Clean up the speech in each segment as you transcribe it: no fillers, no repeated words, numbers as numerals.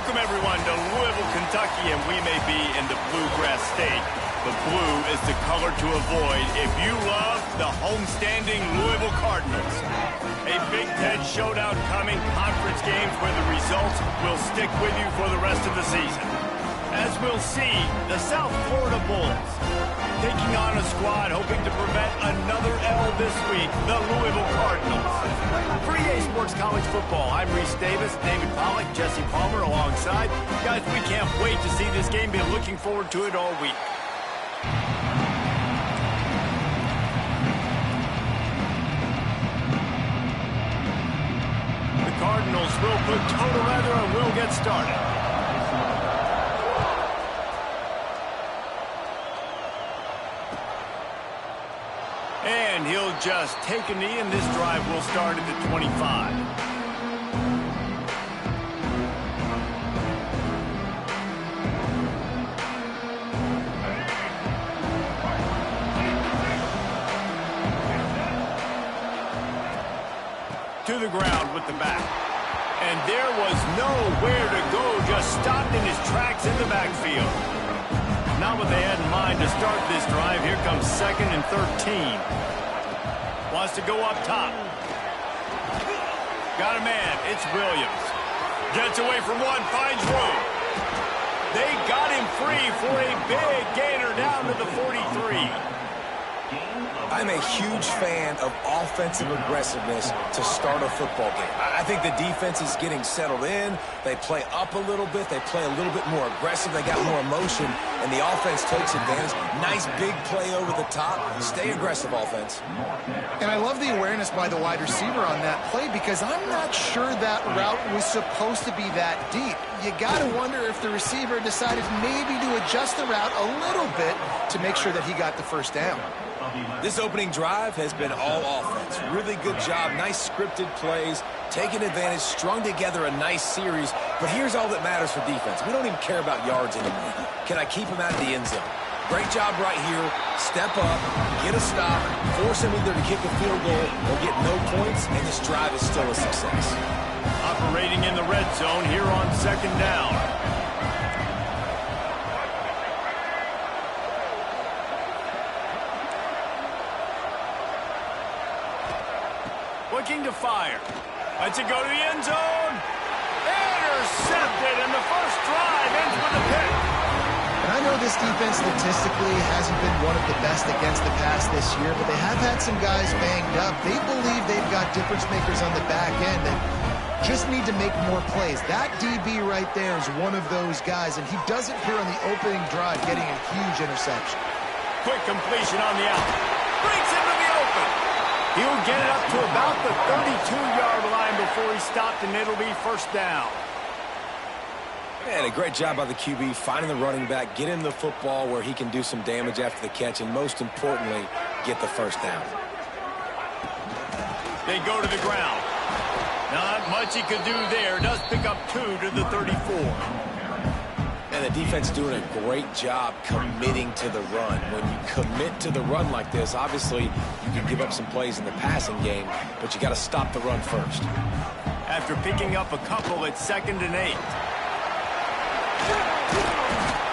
Welcome, everyone, to Louisville, Kentucky, and we may be in the Bluegrass State, but blue is the color to avoid if you love the homestanding Louisville Cardinals. A Big Ten showdown coming, conference games where the results will stick with you for the rest of the season. As we'll see, the South Florida Bulls taking on a squad hoping to prevent another L this week, the Louisville Cardinals. For EA Sports College Football, I'm Reese Davis, David Pollack, Jesse Palmer alongside. Guys, we can't wait to see this game. Been looking forward to it all week. The Cardinals will put toe to leather and will get started. And he'll just take a knee, and this drive will start at the 25. To the ground with the back. And there was nowhere to go, just stopped in his tracks in the backfield. Not what they had in mind to start this drive. Here comes 2nd and 13. Wants to go up top. Got a man. It's Williams. Gets away from one. Finds room. They got him free for a big gainer down to the 43. I'm a huge fan of offensive aggressiveness to start a football game. I think the defense is getting settled in. They play up a little bit. They play a little bit more aggressive. They got more emotion, and the offense takes advantage. Nice big play over the top. Stay aggressive, offense. And I love the awareness by the wide receiver on that play because I'm not sure that route was supposed to be that deep. You got to wonder if the receiver decided maybe to adjust the route a little bit to make sure that he got the first down. This opening drive has been all offense. Really good job. Nice scripted plays. Taking advantage. Strung together a nice series. But here's all that matters for defense. We don't even care about yards anymore. Can I keep him out of the end zone? Great job right here. Step up. Get a stop. Force him either to kick a field goal or get no points. And this drive is still a success. Operating in the red zone here on 2nd down. Looking to fire. Lets it go to the end zone. Intercepted, and the first drive ends with a pick. And I know this defense statistically hasn't been one of the best against the pass this year, but they have had some guys banged up. They believe they've got difference makers on the back end and just need to make more plays. That DB right there is one of those guys, and he does it here on the opening drive, getting a huge interception. Quick completion on the out. Breaks into the open. He'll get it up to about the 32-yard line before he stopped, and it'll be first down. And a great job by the QB finding the running back, get him the football where he can do some damage after the catch, and most importantly, get the first down. They go to the ground. Not much he could do there. Does pick up 2 to the 34. And the defense doing a great job committing to the run. When you commit to the run like this, obviously you can give up some plays in the passing game, but you got to stop the run first. After picking up a couple, it's 2nd and 8.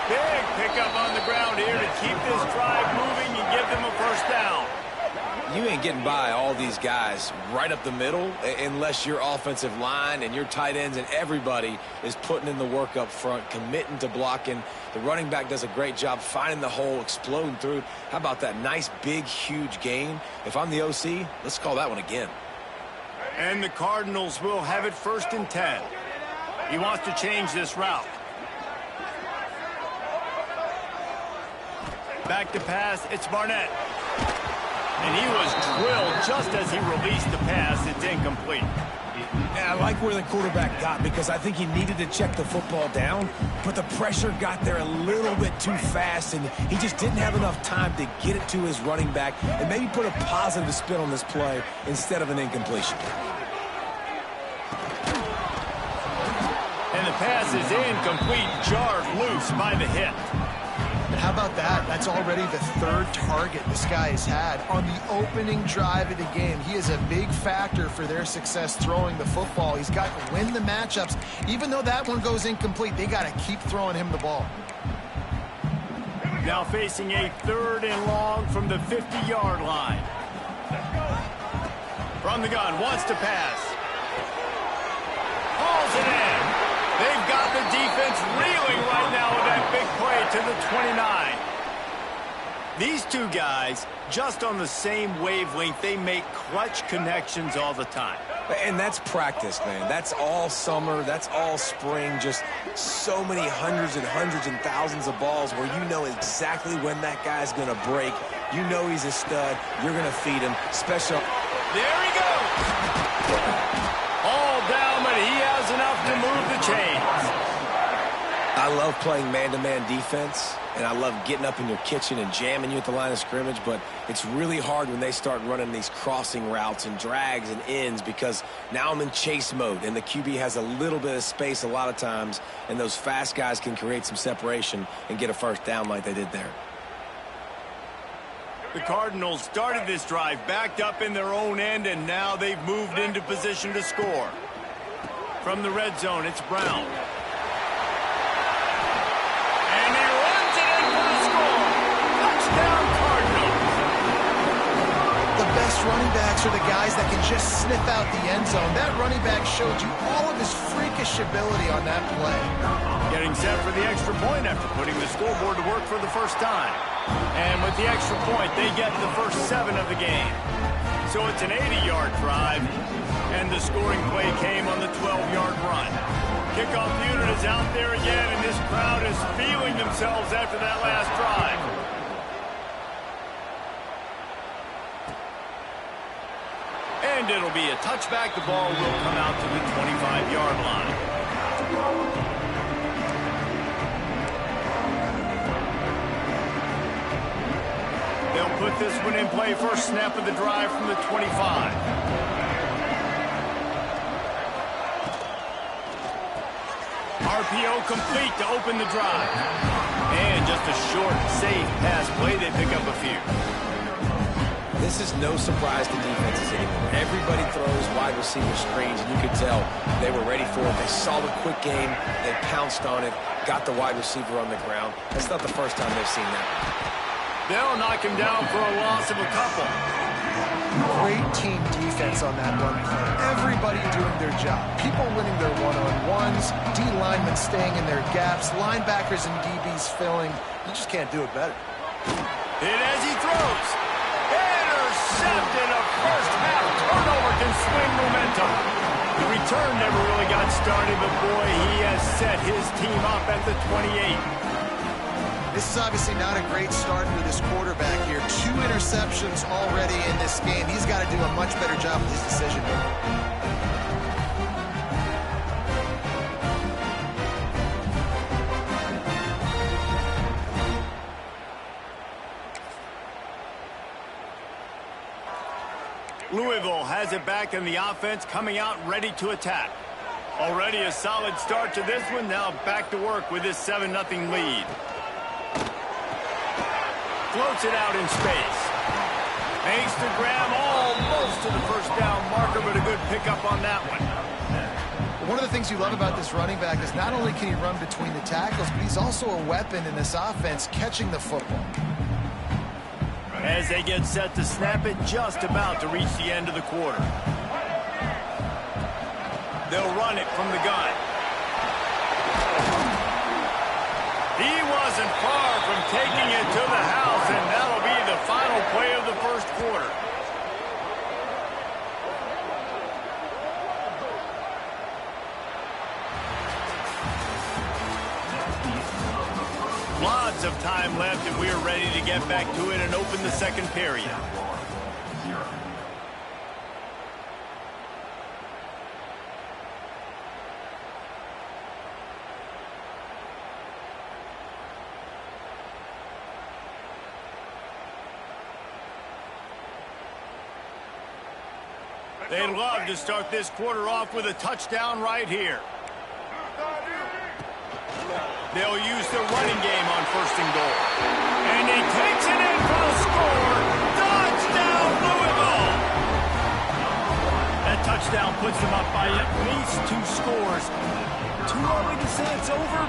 Big pickup on the ground here to keep this drive moving and give them a first down. You ain't getting by all these guys right up the middle unless your offensive line and your tight ends and everybody is putting in the work up front, committing to blocking. The running back does a great job finding the hole, exploding through. How about that nice, big, huge gain? If I'm the OC, let's call that one again. And the Cardinals will have it 1st and 10. He wants to change this route. Back to pass, it's Barnett. And he was drilled just as he released the pass. It's incomplete. Yeah, I like where the quarterback got because I think he needed to check the football down, but the pressure got there a little bit too fast, and he just didn't have enough time to get it to his running back and maybe put a positive spin on this play instead of an incompletion. And the pass is incomplete, jarred loose by the hit. And how about that? That's already the third target this guy has had on the opening drive of the game. He is a big factor for their success throwing the football. He's got to win the matchups. Even though that one goes incomplete, they got to keep throwing him the ball. Now facing a 3rd and long from the 50-yard line. From the gun, wants to pass. Hauls it in. They've got the defense reeling right now with that big play to the 29. These two guys, just on the same wavelength, they make clutch connections all the time. And that's practice, man. That's all summer. That's all spring. Just so many hundreds and thousands of balls where you know exactly when that guy's going to break. You know he's a stud. You're going to feed him. Special. There he goes. All down, but he has enough to move the chains. I love playing man-to-man defense, and I love getting up in your kitchen and jamming you at the line of scrimmage, but it's really hard when they start running these crossing routes and drags and ends because now I'm in chase mode, and the QB has a little bit of space a lot of times, and those fast guys can create some separation and get a first down like they did there. The Cardinals started this drive backed up in their own end, and now they've moved into position to score. From the red zone, it's Brown. And he runs it in for the score. Touchdown, Cardinals. The best running backs are the guys that can just sniff out the end zone. That running back showed you all of his freakish ability on that play. Getting set for the extra point after putting the scoreboard to work for the first time. And with the extra point, they get the first 7 of the game. So it's an 80-yard drive, and the scoring play came on the 12-yard run. Kickoff unit is out there again, and this crowd is feeling themselves after that last drive. And it'll be a touchback. The ball will come out to the 25-yard line. They'll put this one in play. First snap of the drive from the 25. RPO complete to open the drive. And just a short, safe pass play. They pick up a few. This is no surprise to defenses anymore. Everybody throws wide receiver screens, and you could tell they were ready for it. They saw the quick game. They pounced on it, got the wide receiver on the ground. That's not the first time they've seen that. They'll knock him down for a loss of a couple. Great team defense on that run play. Everybody doing their job. People winning their one-on-ones, D linemen staying in their gaps, linebackers and DBs filling. You just can't do it better. Hit as he throws. Intercepted. A first-half turnover can swing momentum. The return never really got started, but boy, he has set his team up at the 28. This is obviously not a great start for this quarterback here. 2 interceptions already in this game. He's got to do a much better job with his decision making. Louisville has it back in the offense, coming out ready to attack. Already a solid start to this one. Now back to work with this 7-0 lead. Floats it out in space. Makes the grab almost to the first down marker, but a good pickup on that one. One of the things you love about this running back is not only can he run between the tackles, but he's also a weapon in this offense, catching the football. As they get set to snap it, just about to reach the end of the quarter. They'll run it from the gun. He wasn't far from taking it to the house, and that'll be the final play of the first quarter. Lots of time left, and we're ready to get back to it and open the second period. They'd love to start this quarter off with a touchdown right here. They'll use their running game on 1st and goal. And he takes it in for the score. Touchdown, Louisville! That touchdown puts them up by at least 2 scores. Too early to say it's over?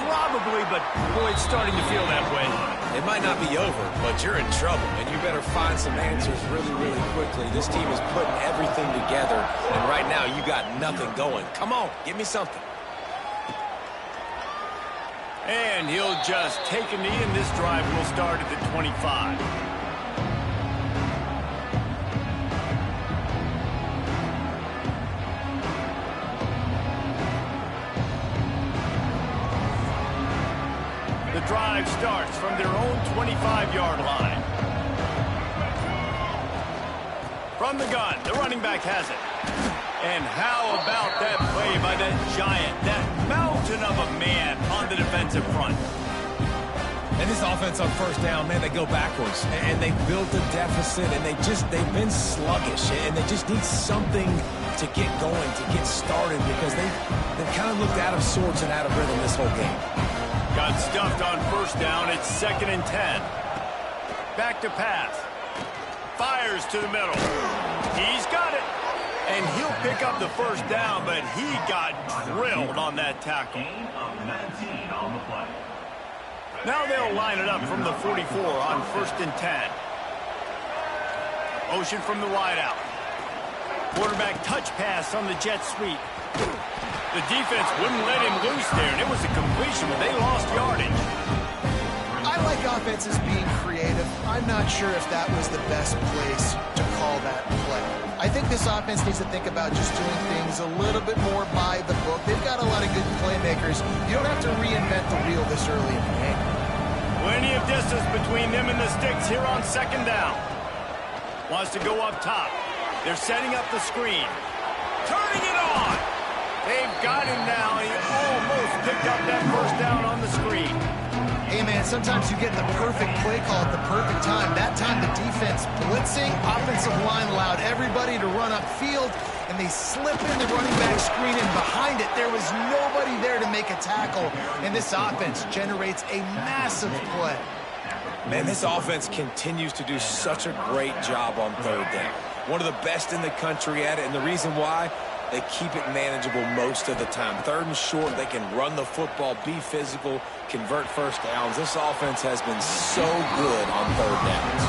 Probably, but boy, it's starting to feel that way. It might not be over, but you're in trouble, and you better find some answers really, really quickly. This team is putting everything together, and right now you got nothing going. Come on, give me something. And he'll just take a knee, and this drive will start at the 25. The drive starts from their own 25-yard line. From the gun, the running back has it. And how about that play by that giant, that mountain of a man on the defensive front? And this offense on 1st down, man, they go backwards. And they built a deficit, and they've been sluggish. And they just need something to get going, to get started, because they've kind of looked out of sorts and out of rhythm this whole game. Got stuffed on 1st down. It's 2nd and 10. Back to pass. Fires to the middle. He's got it. And he'll pick up the 1st down, but he got drilled on that tackle. Now they'll line it up from the 44 on 1st and 10. Motion from the wideout. Quarterback touch pass on the jet sweep. The defense wouldn't let him loose there, and it was a completion, but they lost yardage. I like offenses being creative. I'm not sure if that was the best place to call that play. I think this offense needs to think about just doing things a little bit more by the book. They've got a lot of good playmakers. You don't have to reinvent the wheel this early in the game. Plenty of distance between them and the sticks here on 2nd down. Wants to go up top. They're setting up the screen. Turning it on. They've got him now. He almost picked up that 1st down on the screen. Hey, man, sometimes you get the perfect play call at the perfect time. That time the defense blitzing, offensive line allowed everybody to run upfield, and they slip in the running back screen, and behind it there was nobody there to make a tackle, and this offense generates a massive play. Man, this offense continues to do such a great job on 3rd down. One of the best in the country at it, and the reason why, they keep it manageable most of the time. 3rd and short, they can run the football, be physical, convert 1st downs. This offense has been so good on 3rd downs.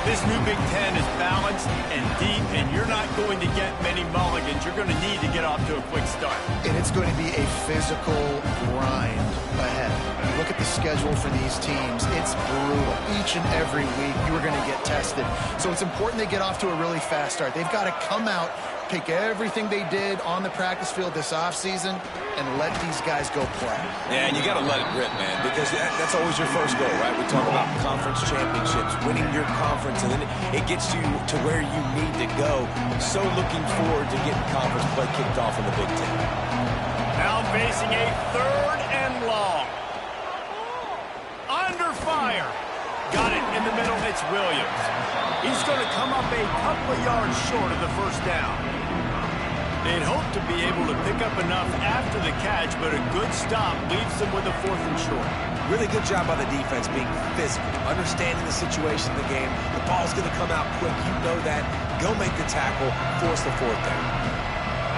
This new Big Ten is balanced and deep, and you're not going to get many mulligans. You're going to need to get off to a quick start. And it's going to be a physical grind ahead. You look at the schedule for these teams, it's brutal. Each and every week, you are going to get tested. So it's important they get off to a really fast start. They've got to come out, pick everything they did on the practice field this offseason, and let these guys go play. Yeah, and you got to let it rip, man, because that's always your first goal, right? We talk about conference championships, winning your conference, and then it gets you to where you need to go. So looking forward to getting conference play kicked off in the Big Ten. Now facing a 3rd and long. Under fire. Got it in the middle. It's Williams. He's going to come up a couple of yards short of the 1st down. They'd hope to be able to pick up enough after the catch, but a good stop leaves them with a 4th and short. Really good job by the defense being physical, understanding the situation in the game. The ball's going to come out quick. You know that. Go make the tackle, force the 4th down.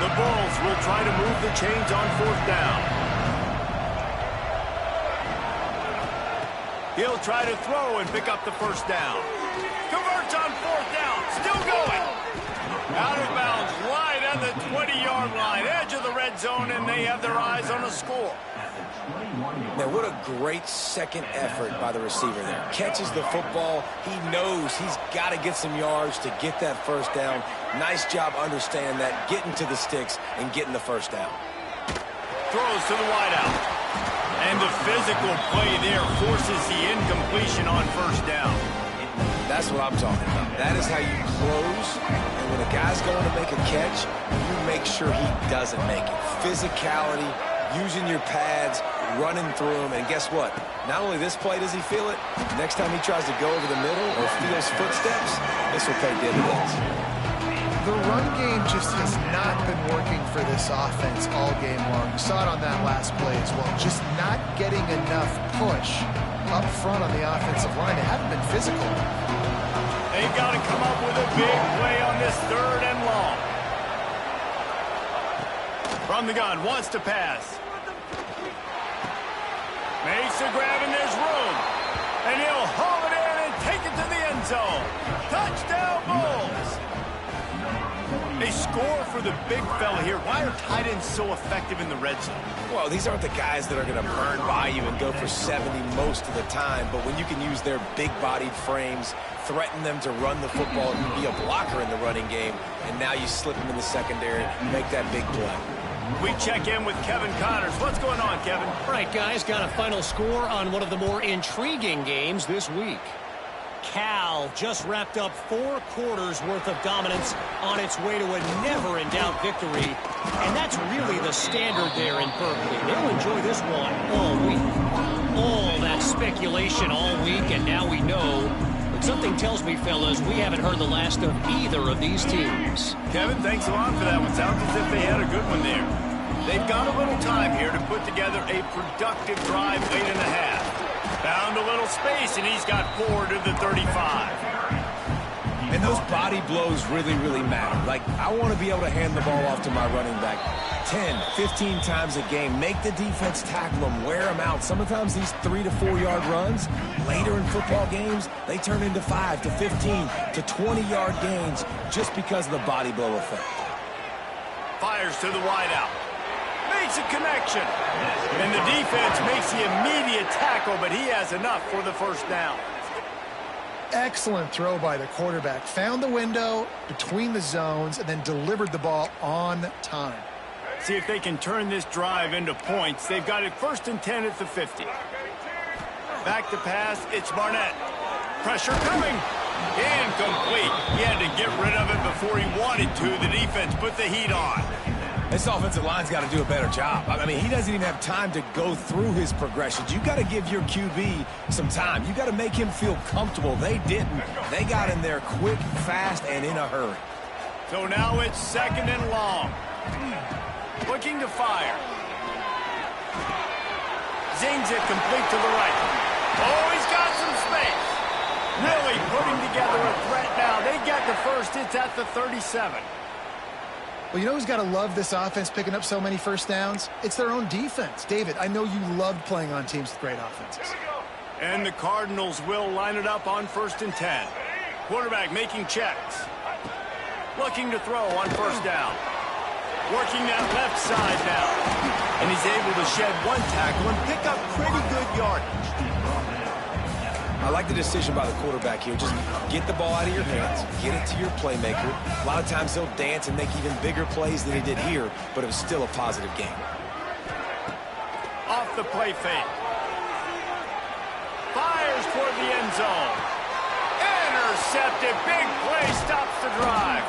The Bulls will try to move the chains on 4th down. He'll try to throw and pick up the 1st down. Converts on 4th down. Still going. Out of bounds, right at the 20-yard line. Edge of the red zone, and they have their eyes on a score. Man, what a great second effort by the receiver there. Catches the football. He knows he's got to get some yards to get that 1st down. Nice job understanding that, getting to the sticks and getting the 1st down. Throws to the wideout. And the physical play there forces the incompletion on 1st down. That's what I'm talking about. That is how you close. And when a guy's going to make a catch, you make sure he doesn't make it. Physicality, using your pads, running through them. And guess what? Not only this play does he feel it, next time he tries to go over the middle or feels footsteps, this will pay dividends. The run game just has not been working for this offense all game long. You saw it on that last play as well. Just not getting enough push up front on the offensive line. They haven't been physical. They've got to come up with a big play on this 3rd and long. From the gun, wants to pass. Makes a grab and there's room. And he'll haul it in and take it to the end zone. Touchdown, Bulls! They score for the big fella here. Why are tight ends so effective in the red zone? Well, these aren't the guys that are going to burn by you and go for 70 most of the time, but when you can use their big-bodied frames, threaten them to run the football, and be a blocker in the running game, and now you slip them in the secondary, make that big play. We check in with Kevin Connors. What's going on, Kevin? All right, guys, got a final score on one of the more intriguing games this week. Cal just wrapped up 4 quarters worth of dominance on its way to a never-in-doubt victory. And that's really the standard there in Berkeley. They'll enjoy this one all week. All that speculation all week, and now we know. But something tells me, fellas, we haven't heard the last of either of these teams. Kevin, thanks a lot for that one. Sounds as if they had a good one there. They've got a little time here to put together a productive drive late in the half. Found a little space, and he's got 4 to the 35. And those body blows really, really matter. Like, I want to be able to hand the ball off to my running back 10, 15 times a game. Make the defense tackle them, wear them out. Sometimes these 3 to 4 yard runs, later in football games, they turn into 5 to 15 to 20 yard gains just because of the body blow effect. Fires to the wideout. Makes a connection. And the defense makes the immediate tackle, but he has enough for the first down. Excellent throw by the quarterback. Found the window between the zones and then delivered the ball on time. See if they can turn this drive into points. They've got it 1st and 10 at the 50. Back to pass. It's Barnett. Pressure coming. Incomplete. He had to get rid of it before he wanted to. The defense put the heat on. This offensive line's got to do a better job. I mean, he doesn't even have time to go through his progressions. You got to give your QB some time. You got to make him feel comfortable. They didn't. They got in there quick, fast, and in a hurry. So now it's 2nd and long. Looking to fire. Zings it complete to the right. Oh, he's got some space. Really putting together a threat now. They get the first. It's at the 37. Well, you know who's got to love this offense picking up so many first downs? It's their own defense. David, I know you loved playing on teams with great offenses. And the Cardinals will line it up on 1st and 10. Quarterback making checks. Looking to throw on 1st down. Working that left side now. And he's able to shed 1 tackle and pick up pretty good yardage. I like the decision by the quarterback here. Just get the ball out of your hands, get it to your playmaker. A lot of times he'll dance and make even bigger plays than he did here, but it was still a positive game. Off the play fake. Fires toward the end zone. Intercepted. Big play stops the drive.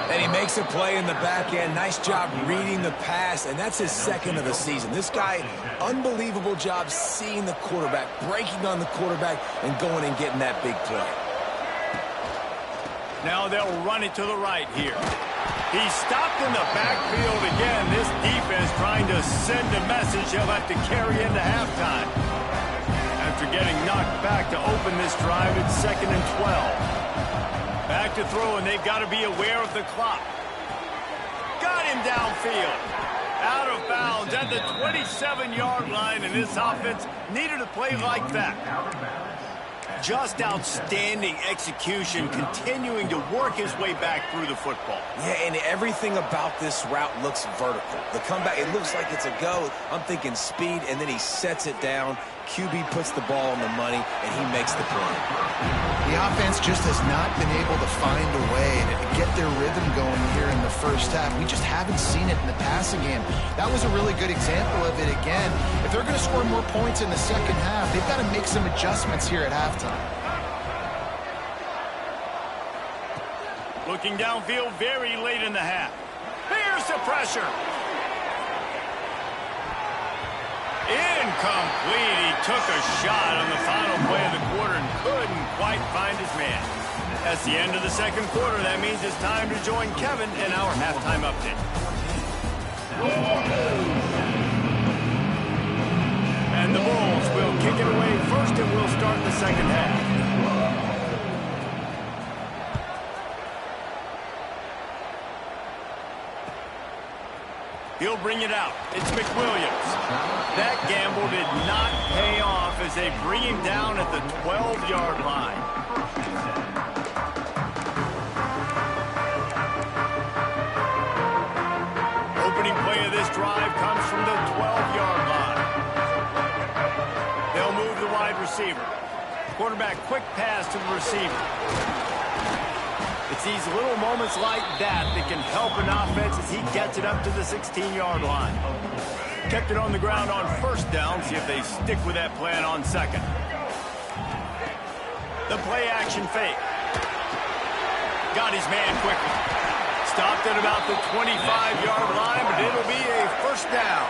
And he makes a play in the back end. Nice job reading the pass, and that's his 2nd of the season. This guy, unbelievable job seeing the quarterback, breaking on the quarterback, and going and getting that big play. Now they'll run it to the right here. He's stopped in the backfield again. This defense trying to send a message he'll have to carry into halftime. After getting knocked back to open this drive, it's 2nd and 12. Back to throw, and they've got to be aware of the clock. Got him downfield. Out of bounds at the 27-yard line, and this offense needed a play like that. Just outstanding execution, continuing to work his way back through the football. Yeah, and everything about this route looks vertical. The comeback, it looks like it's a go. I'm thinking speed, and then he sets it down. QB puts the ball on the money, and he makes the play. The offense just has not been able to find a way to get their rhythm going here in the first half. We just haven't seen it in the passing game. That was a really good example of it again. If they're going to score more points in the second half, they've got to make some adjustments here at halftime. Looking downfield very late in the half. Here's the pressure. Incomplete. He took a shot on the final play of the quarter and couldn't quite find his man. That's the end of the second quarter. That means it's time to join Kevin in our halftime update. And the Bulls will kick it away first, and we'll start the second half. He'll bring it out. It's McWilliams. That gamble did not pay off as they bring him down at the 12-yard line. Opening play of this drive comes from the 12-yard line. They'll move the wide receiver. Quarterback quick pass to the receiver. It's these little moments like that that can help an offense as he gets it up to the 16-yard line. Kept it on the ground on first down. See if they stick with that plan on second. The play-action fake. Got his man quickly. Stopped at about the 25-yard line, but it'll be a first down.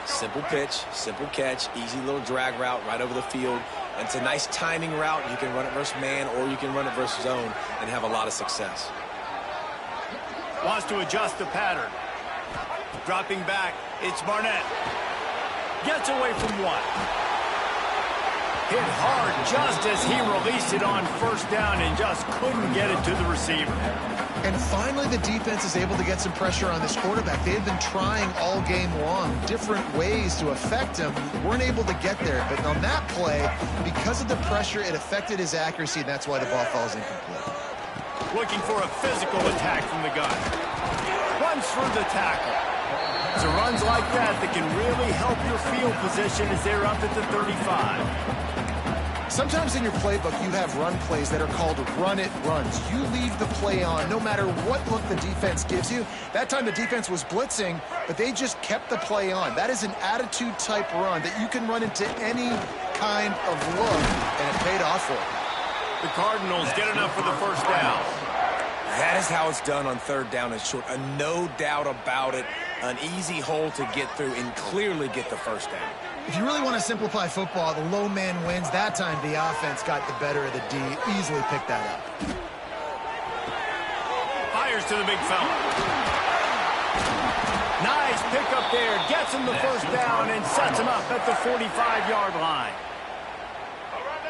Simple pitch, simple catch, easy little drag route right over the field. And it's a nice timing route. You can run it versus man or you can run it versus zone and have a lot of success. Wants to adjust the pattern. Dropping back, it's Barnett. Gets away from one. Hit hard just as he released it on first down and just couldn't get it to the receiver. And finally, the defense is able to get some pressure on this quarterback. They've been trying all game long different ways to affect him. Weren't able to get there. But on that play, because of the pressure, it affected his accuracy, and that's why the ball falls incomplete. Looking for a physical attack from the gun. Runs through the tackle. So runs like that can really help your field position as they're up at the 35. Sometimes in your playbook, you have run plays that are called run-it runs. You leave the play on no matter what look the defense gives you. That time the defense was blitzing, but they just kept the play on. That is an attitude-type run that you can run into any kind of look, and it paid off for them. The Cardinals get enough for the first down. That is how it's done on third down and short. No doubt about it. An easy hole to get through and clearly get the first down. If you really want to simplify football, the low man wins. That time the offense got the better of the D. Easily picked that up. Fires to the big fella. Nice pickup there. Gets him the first down and sets him up at the 45-yard line.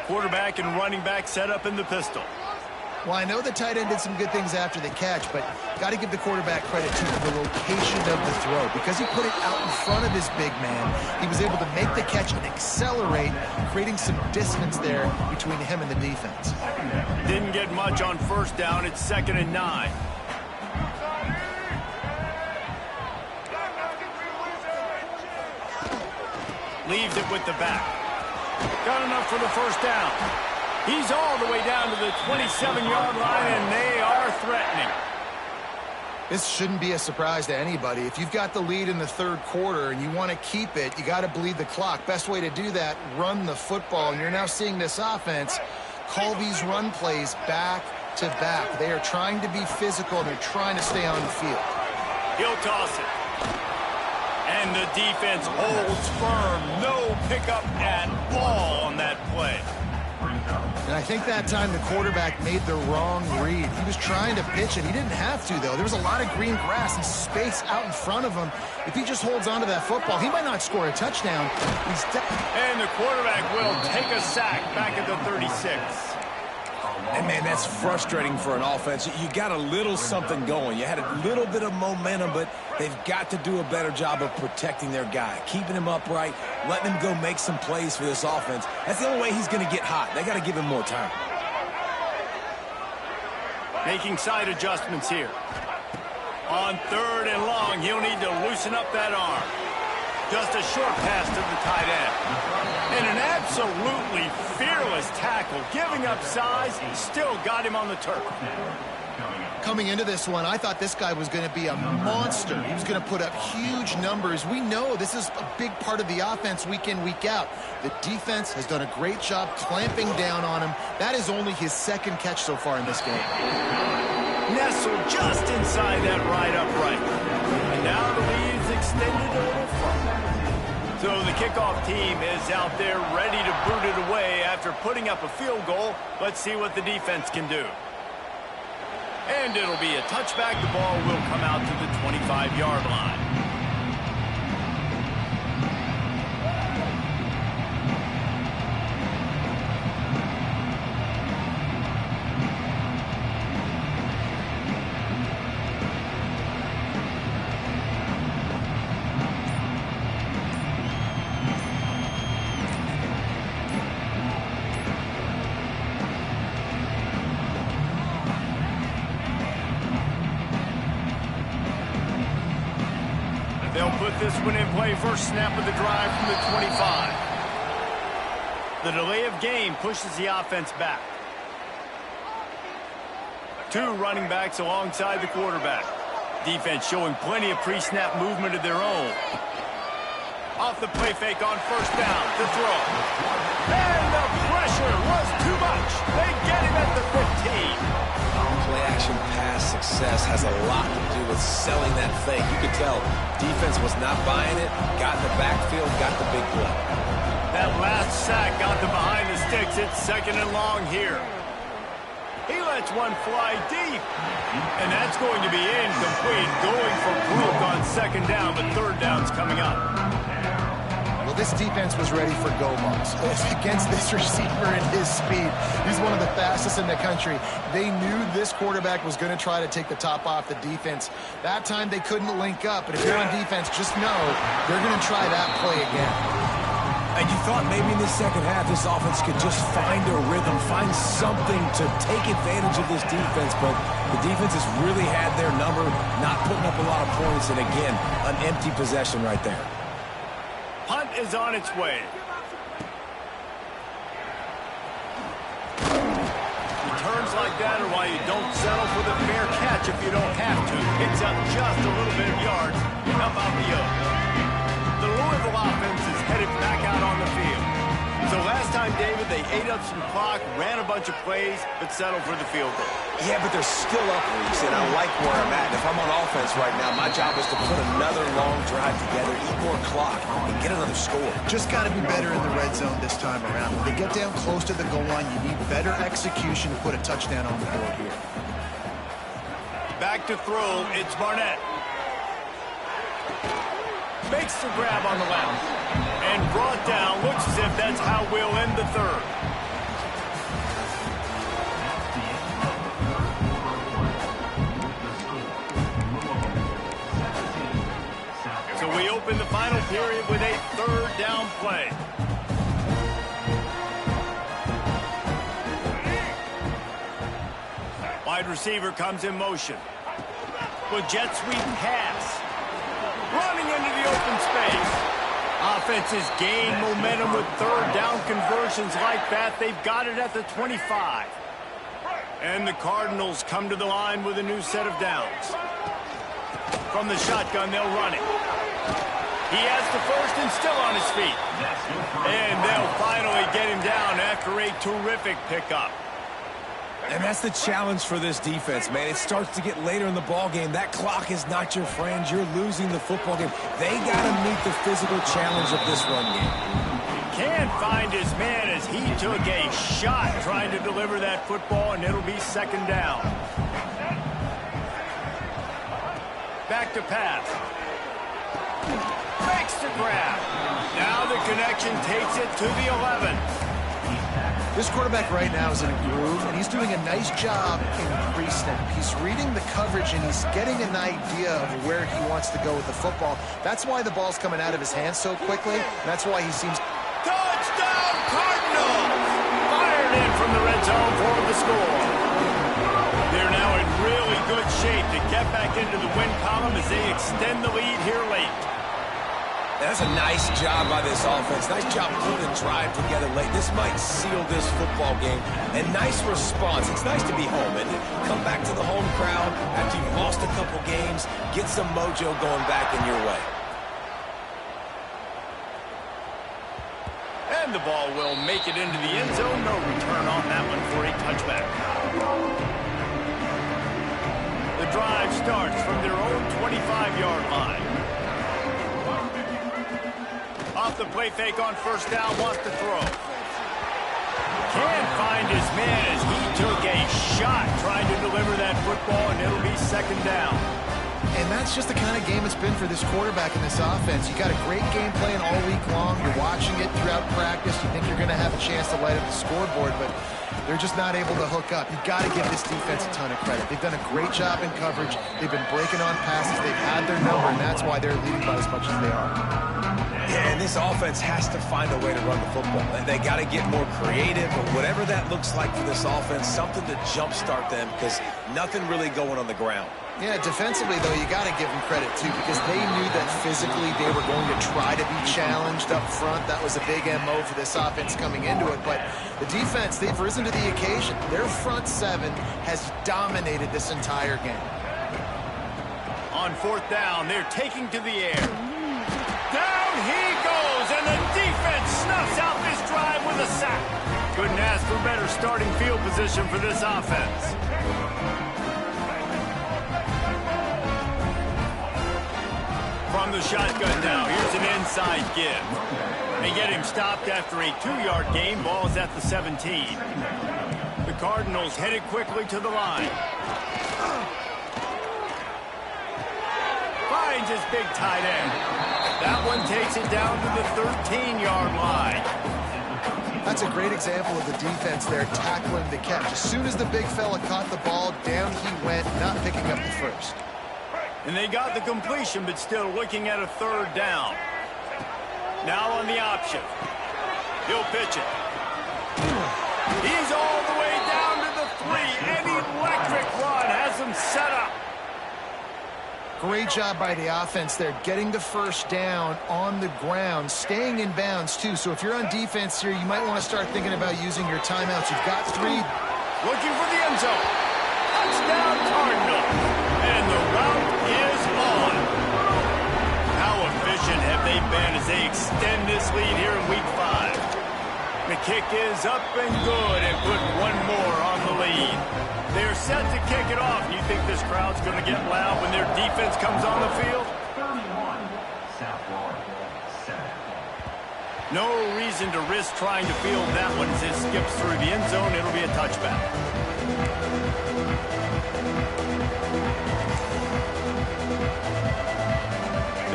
Quarterback and running back set up in the pistol. Well, I know the tight end did some good things after the catch, but got to give the quarterback credit to the location of the throw. Because he put it out in front of his big man, he was able to make the catch and accelerate, creating some distance there between him and the defense. Didn't get much on first down. It's 2nd and 9. Leaves it with the back. Got enough for the first down. He's all the way down to the 27-yard line, and they are threatening. This shouldn't be a surprise to anybody. If you've got the lead in the third quarter and you want to keep it, you got to bleed the clock. Best way to do that, run the football. And you're now seeing this offense call these run plays back to back. They are trying to be physical, and they're trying to stay on the field. He'll toss it. And the defense holds firm. No pickup at all on that play. And I think that time the quarterback made the wrong read. He was trying to pitch it. He didn't have to, though. There was a lot of green grass and space out in front of him. If he just holds on to that football, he might not score a touchdown. And the quarterback will take a sack back at the 36. And, man, that's frustrating for an offense. You got a little something going. You had a little bit of momentum, but they've got to do a better job of protecting their guy, keeping him upright, letting him go make some plays for this offense. That's the only way he's going to get hot. They got to give him more time. Making side adjustments here. On 3rd and long, he'll need to loosen up that arm. Just a short pass to the tight end. And an absolutely fearless tackle, giving up size, still got him on the turf. Coming into this one, I thought this guy was going to be a monster. He was going to put up huge numbers. We know this is a big part of the offense week in, week out. The defense has done a great job clamping down on him. That is only his 2nd catch so far in this game. Nestled just inside that right upright. And now the lead's extended a little further. So the kickoff team is out there ready to boot it away after putting up a field goal. Let's see what the defense can do. And it'll be a touchback. The ball will come out to the 25-yard line. They'll put this one in play. First snap of the drive from the 25. The delay of game pushes the offense back. Two running backs alongside the quarterback. Defense showing plenty of pre-snap movement of their own. Off the play fake on first down. The throw. And the pressure was too much. They get him at the 15. Play-action pass success has a lot to do with selling that fake. You could tell defense was not buying it, got in the backfield, got the big play. That last sack got them behind the sticks. It's second and long here. He lets one fly deep. And that's going to be incomplete. Going for broke on second down, but third down's coming up. Well, this defense was ready for go balls against this receiver and his speed. He's one of the fastest in the country. They knew this quarterback was going to try to take the top off the defense. That time they couldn't link up, but if you're on defense, just know they're going to try that play again. And you thought maybe in the second half this offense could just find a rhythm, find something to take advantage of this defense, but the defense has really had their number, not putting up a lot of points, and again, an empty possession right there. Punt is on its way. Returns like that are why you don't settle for the fair catch if you don't have to. Picks up just a little bit of yards. How about the yoke? The Louisville offense is headed back out on the field. So last time, David, they ate up some clock, ran a bunch of plays, but settled for the field goal. Yeah, but they're still up, Reese, and I like where I'm at. If I'm on offense right now, my job is to put another long drive together, eat more clock, and get another score. Just got to be better in the red zone this time around. When they get down close to the goal line, you need better execution to put a touchdown on the board here. Back to throw, it's Barnett. Makes the grab on the left. And brought down. Looks as if that's how we'll end the third. So we open the final period with a third down play. Wide receiver comes in motion. With jet sweep pass. Running into the open space. Offenses gain momentum with third down conversions like that. They've got it at the 25. And the Cardinals come to the line with a new set of downs. From the shotgun, they'll run it. He has the first and still on his feet. And they'll finally get him down after a terrific pickup. And that's the challenge for this defense, man. It starts to get later in the ball game. That clock is not your friend. You're losing the football game. They got to meet the physical challenge of this run game. Can't find his man as he took a shot trying to deliver that football, and it'll be second down. Back to pass. Makes the grab. Now the connection takes it to the 11. This quarterback right now is in a groove, and he's doing a nice job in pre-snap. He's reading the coverage, and he's getting an idea of where he wants to go with the football. That's why the ball's coming out of his hands so quickly. That's why he seems... Touchdown, Cardinals! Fired in from the red zone for the score. They're now in really good shape to get back into the win column as they extend the lead here late. That's a nice job by this offense. Nice job putting a drive together late. This might seal this football game. And nice response. It's nice to be home and come back to the home crowd after you've lost a couple games. Get some mojo going back in your way. And the ball will make it into the end zone. No return on that one for a touchback. The drive starts from their own 25-yard line. off the play fake on first down, wants to throw. Can't find his man as he took a shot trying to deliver that football, and it'll be second down. And that's just the kind of game it's been for this quarterback in this offense. You got a great game plan all week long. You're watching it throughout practice. You think you're going to have a chance to light up the scoreboard, but they're just not able to hook up. You've got to give this defense a ton of credit. They've done a great job in coverage. They've been breaking on passes. They've had their number, and that's why they're leading by as much as they are. Yeah, and this offense has to find a way to run the football. They got to get more creative, but whatever that looks like for this offense, something to jumpstart them because nothing really going on the ground. Yeah, defensively, though, you got to give them credit, too, because they knew that physically they were going to try to be challenged up front. That was a big MO for this offense coming into it. But the defense, they've risen to the occasion. Their front seven has dominated this entire game. On fourth down, they're taking to the air. Down he goes, and the defense snuffs out this drive with a sack. Couldn't ask for better starting field position for this offense. From the shotgun now, here's an inside give. They get him stopped after a 2-yard gain. Ball's at the 17. The Cardinals headed quickly to the line. Finds his big tight end. That one takes it down to the 13-yard line. That's a great example of the defense there tackling the catch. As soon as the big fella caught the ball, down he went, not picking up the first. And they got the completion, but still looking at a third down. Now on the option. He'll pitch it. He's all the way down to the 3. An electric run has him set up. Great job by the offense there, getting the first down on the ground, staying in bounds, too. So if you're on defense here, you might want to start thinking about using your timeouts. You've got 3. Looking for the end zone. Touchdown, Cardinals. And the route is on. How efficient have they been as they extend this lead here in Week 5? The kick is up and good and put one more on the lead. They're set to kick it off. You think this crowd's going to get loud when their defense comes on the field? 31, South Florida, 7. No reason to risk trying to field that one as it skips through the end zone. It'll be a touchback.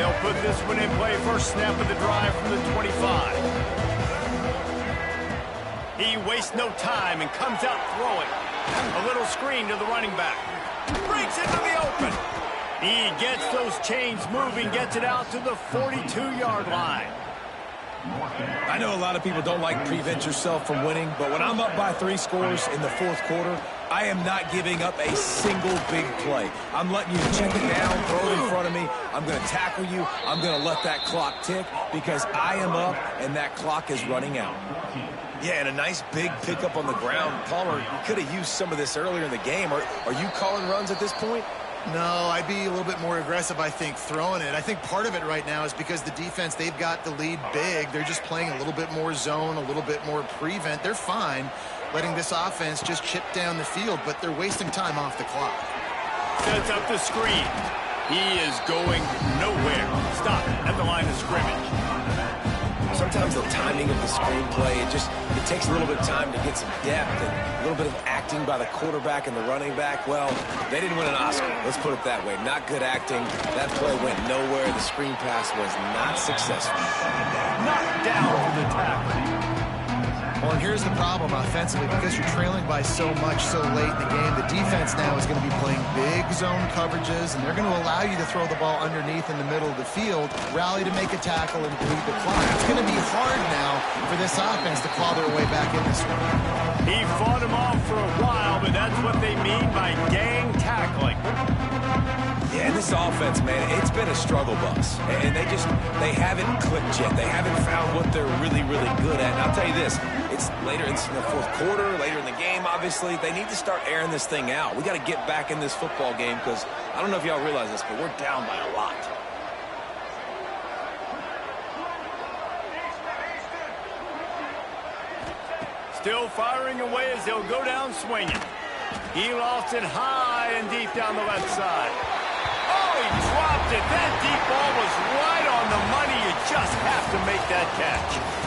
They'll put this one in play. First snap of the drive from the 25. He wastes no time and comes out throwing. A little screen to the running back. Breaks into the open. He gets those chains moving, gets it out to the 42-yard line. I know a lot of people don't like prevent yourself from winning, but when I'm up by 3 scores in the fourth quarter, I am not giving up a single big play. I'm letting you check it down, throw it in front of me. I'm going to tackle you. I'm going to let that clock tick because I am up and that clock is running out. Yeah, and a nice big pickup on the ground. Palmer, you could have used some of this earlier in the game. Are you calling runs at this point? No, I'd be a little bit more aggressive, I think, throwing it. I think part of it right now is because the defense, they've got the lead big. They're just playing a little bit more zone, a little bit more prevent. They're fine letting this offense just chip down the field, but they're wasting time off the clock. Sets up the screen. He is going nowhere. Stop at the line of scrimmage. Sometimes the timing of the screenplay, it takes a little bit of time to get some depth and a little bit of acting by the quarterback and the running back. Well, they didn't win an Oscar. Let's put it that way. Not good acting. That play went nowhere. The screen pass was not successful. Knocked down for the tackle. Well, and here's the problem offensively. Because you're trailing by so much so late in the game, the defense now is going to be playing big zone coverages, and they're going to allow you to throw the ball underneath in the middle of the field, rally to make a tackle, and bleed the clock. It's going to be hard now for this offense to claw their way back in this one. He fought him off for a while, but that's what they mean by gang tackling. Yeah, and this offense, man, it's been a struggle bus. And they haven't clicked yet. They haven't found what they're really, really good at. And I'll tell you this, it's later in the fourth quarter, later in the game, obviously. They need to start airing this thing out. We got to get back in this football game because I don't know if y'all realize this, but we're down by a lot. Still firing away as they'll go down swinging. He lost it high and deep down the left side. Oh, he dropped it. That deep ball was right on the money. You just have to make that catch.